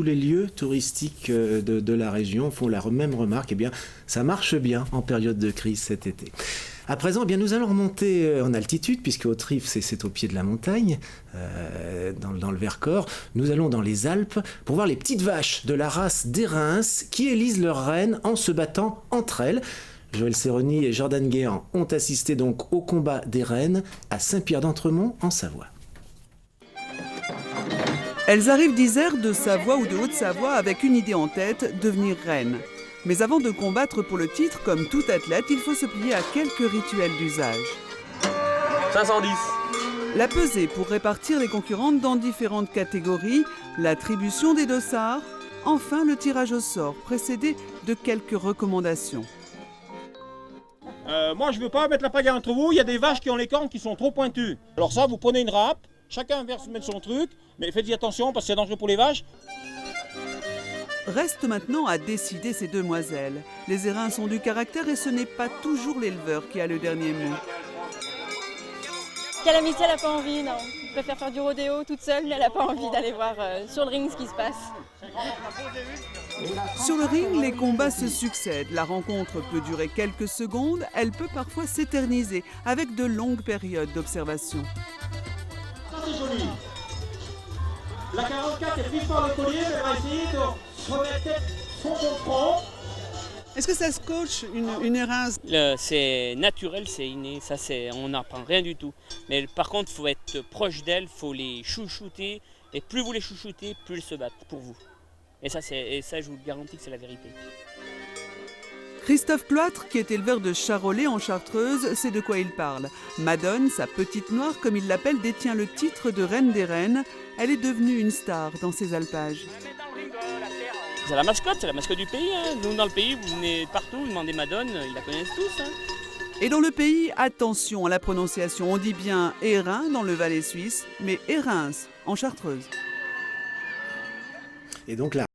Tous les lieux touristiques de la région font la même remarque, eh bien, ça marche bien en période de crise cet été. À présent, eh bien, nous allons remonter en altitude, puisque Hauterive, c'est au pied de la montagne, dans le Vercors. Nous allons dans les Alpes pour voir les petites vaches de la race d'Érins qui élisent leur reine en se battant entre elles. Joël Serroni et Jordan Guéant ont assisté donc au combat des reines à Saint-Pierre-d'Entremont, en Savoie. Elles arrivent d'Isère, de Savoie ou de Haute-Savoie avec une idée en tête, devenir reine. Mais avant de combattre pour le titre, comme tout athlète, il faut se plier à quelques rituels d'usage. 510. La pesée pour répartir les concurrentes dans différentes catégories, l'attribution des dossards, enfin le tirage au sort, précédé de quelques recommandations. Moi, je ne veux pas mettre la pagaille entre vous. Il y a des vaches qui ont les cornes qui sont trop pointues. Alors ça, vous prenez une râpe, chacun verse mettre son truc, mais faites-y attention parce que c'est dangereux pour les vaches. Reste maintenant à décider ces demoiselles. Les Érins ont du caractère et ce n'est pas toujours l'éleveur qui a le dernier mot. Calamity, elle n'a pas envie, non. Elle préfère faire du rodéo toute seule, mais elle n'a pas envie d'aller voir sur le ring ce qui se passe. Sur le ring, les combats se succèdent. La rencontre peut durer quelques secondes, elle peut parfois s'éterniser, avec de longues périodes d'observation. Ça, c'est joli. La 44 est prise par le collier, mais elle va essayer de se remettre son front. Est-ce que ça se coach une Érin? C'est naturel, c'est inné, ça on n'apprend rien du tout. Mais par contre, il faut être proche d'elles, il faut les chouchouter. Et plus vous les chouchoutez, plus elles se battent pour vous. Et ça, je vous le garantis que c'est la vérité. Christophe Cloître, qui est éleveur de charolais en Chartreuse, sait de quoi il parle. Madone, sa petite noire comme il l'appelle, détient le titre de reine des reines. Elle est devenue une star dans ses alpages. C'est la mascotte du pays. Hein. Nous, dans le pays, vous venez partout, vous demandez Madone, ils la connaissent tous. Hein. Et dans le pays, attention à la prononciation. On dit bien Érin dans le Valais suisse, mais Érins en Chartreuse. Et donc là,